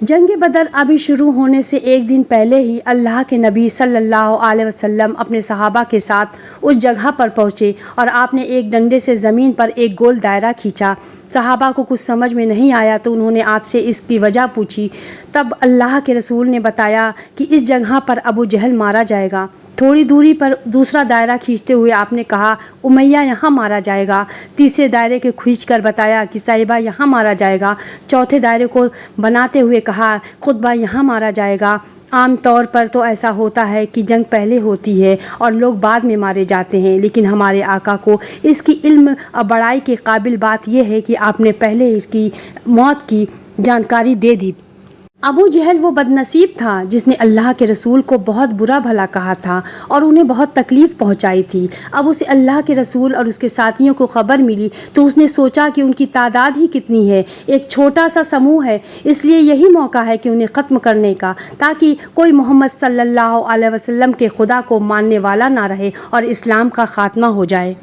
جنگ بدر ابھی شروع ہونے سے ایک دن پہلے ہی اللہ کے نبی صلی اللہ علیہ وسلم اپنے صحابہ کے ساتھ اس جگہ پر پہنچے اور آپ نے ایک ڈنڈے سے زمین پر ایک گول دائرہ کھینچا۔ صحابہ کو کچھ سمجھ میں نہیں آیا تو انہوں نے آپ سے اس کی وجہ پوچھی۔ تب اللہ کے رسول نے بتایا کہ اس جگہ پر ابو جہل مارا جائے گا۔ تھوڑی دوری پر دوسرا دائرہ کھینچتے ہوئے آپ نے کہا امیہ یہاں مارا جائے گا۔ تیسرے دائرے کو کھینچ کر بتایا کہ صہیبہ یہاں مارا جائے گا۔ چوتھے دائرے کو بناتے ہوئے کہا قطبہ یہاں مارا جائے گا۔ عام طور پر تو ایسا ہوتا ہے کہ جنگ پہلے ہوتی ہے اور لوگ بعد میں مارے جاتے ہیں، لیکن ہمارے آقا کو اس کی علم اور بڑائی کے قابل بات یہ ہے کہ آپ نے پہلے اس کی موت کی جانکاری دے دی۔ ابو جہل وہ بدنصیب تھا جس نے اللہ کے رسول کو بہت برا بھلا کہا تھا اور انہیں بہت تکلیف پہنچائی تھی۔ اب اسے اللہ کے رسول اور اس کے ساتھیوں کو خبر ملی تو اس نے سوچا کہ ان کی تعداد ہی کتنی ہے، ایک چھوٹا سا سموہ ہے، اس لیے یہی موقع ہے کہ انہیں ختم کرنے کا، تاکہ کوئی محمد صلی اللہ علیہ وسلم کے خدا کو ماننے والا نہ رہے اور اسلام کا خاتمہ ہو جائے۔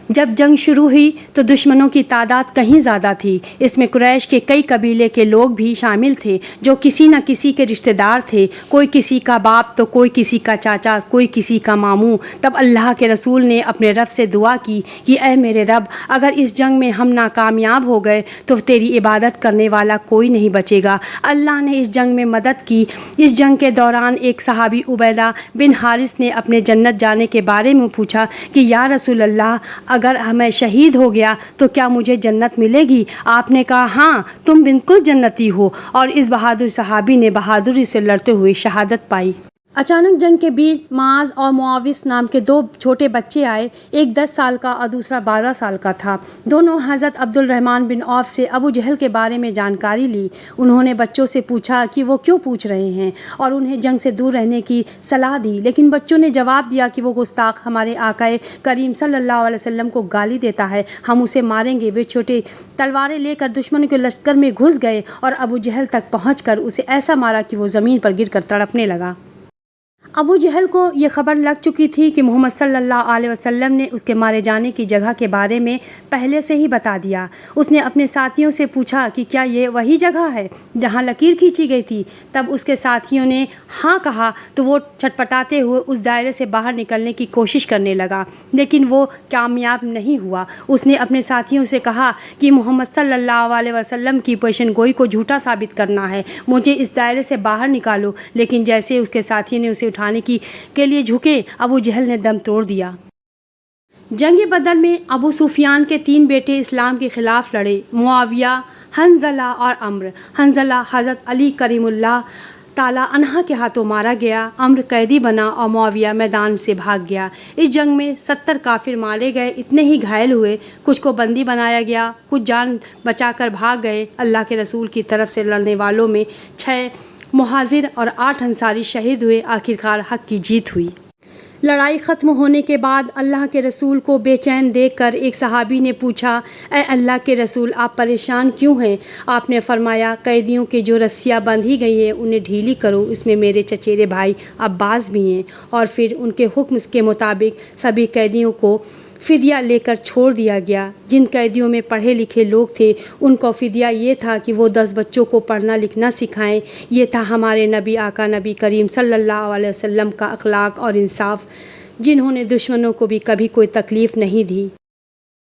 جب جنگ شروع ہوئی تو دشمنوں کی تعداد کہیں زیادہ تھی۔ اس میں قریش کے کئی قبیلے کے لوگ بھی شامل تھے جو کسی نہ کسی کے رشتہ دار تھے، کوئی کسی کا باپ تو کوئی کسی کا چاچا، کوئی کسی کا ماموں۔ تب اللہ کے رسول نے اپنے رب سے دعا کی کہ اے میرے رب، اگر اس جنگ میں ہم ناکامیاب ہو گئے تو تیری عبادت کرنے والا کوئی نہیں بچے گا۔ اللہ نے اس جنگ میں مدد کی۔ اس جنگ کے دوران ایک صحابی عبیدہ بن حارث نے اپنے جنت جانے کے بارے میں پوچھا کہ یا رسول اللہ، اگر میں شہید ہو گیا تو کیا مجھے جنت ملے گی؟ آپ نے کہا ہاں، تم بالکل جنتی ہو، اور اس بہادر صحابی نے بہادری سے لڑتے ہوئے شہادت پائی۔ اچانک جنگ کے بیچ معاذ اور معاوض نام کے دو چھوٹے بچے آئے، ایک 10 سال کا اور دوسرا 12 سال کا تھا۔ دونوں حضرت عبد الرحمن بن عوف سے ابو جہل کے بارے میں جانکاری لی۔ انہوں نے بچوں سے پوچھا کہ وہ کیوں پوچھ رہے ہیں اور انہیں جنگ سے دور رہنے کی صلاح دی، لیکن بچوں نے جواب دیا کہ وہ گستاخ ہمارے آقا کریم صلی اللہ علیہ وسلم کو گالی دیتا ہے، ہم اسے ماریں گے۔ وہ چھوٹے تلواریں لے کر دشمن کے لشکر میں گھس گئے اور ابو جہل تک پہنچ کر اسے ایسا مارا کہ وہ زمین پر گر کر تڑپنے لگا۔ ابو جہل کو یہ خبر لگ چکی تھی کہ محمد صلی اللہ علیہ وسلم نے اس کے مارے جانے کی جگہ کے بارے میں پہلے سے ہی بتا دیا۔ اس نے اپنے ساتھیوں سے پوچھا کہ کیا یہ وہی جگہ ہے جہاں لکیر کھینچی گئی تھی؟ تب اس کے ساتھیوں نے ہاں کہا تو وہ چھٹپٹاتے ہوئے اس دائرے سے باہر نکلنے کی کوشش کرنے لگا، لیکن وہ کامیاب نہیں ہوا۔ اس نے اپنے ساتھیوں سے کہا کہ محمد صلی اللہ علیہ وسلم کی پیشن گوئی کو جھوٹا ثابت کرنا ہے، مجھے اس دائرے سے باہر نکالو۔ لیکن جیسے اس کے ساتھیوں نے اسے اٹھانے کے لیے جھکے، ابو جہل نے دم توڑ دیا۔ جنگ بدر میں ابو سفیان کے 3 بیٹے اسلام کے خلاف لڑے، معاویہ، حنظلہ اور عمرو۔ حنظلہ حضرت علی کریم اللہ تعالیٰ عنہ کے ہاتھوں مارا گیا، عمرو قیدی بنا اور معاویہ میدان سے بھاگ گیا۔ اس جنگ میں 70 کافر مارے گئے، اتنے ہی گھائل ہوئے، کچھ کو بندی بنایا گیا، کچھ جان بچا کر بھاگ گئے۔ اللہ کے رسول کی طرف سے لڑنے والوں میں 6 مہاجر اور 8 انصاری شہید ہوئے۔ آخرکار حق کی جیت ہوئی۔ لڑائی ختم ہونے کے بعد اللہ کے رسول کو بے چین دیکھ کر ایک صحابی نے پوچھا اے اللہ کے رسول، آپ پریشان کیوں ہیں؟ آپ نے فرمایا قیدیوں کے جو رسیاں بندھی گئی ہیں انہیں ڈھیلی کرو، اس میں میرے چچیرے بھائی عباس بھی ہیں۔ اور پھر ان کے حکم کے مطابق سبھی قیدیوں کو فدیہ لے کر چھوڑ دیا گیا۔ جن قیدیوں میں پڑھے لکھے لوگ تھے ان کو فدیہ یہ تھا کہ وہ 10 بچوں کو پڑھنا لکھنا سکھائیں۔ یہ تھا ہمارے نبی آقا نبی کریم صلی اللہ علیہ وسلم کا اخلاق اور انصاف، جنہوں نے دشمنوں کو بھی کبھی کوئی تکلیف نہیں دی۔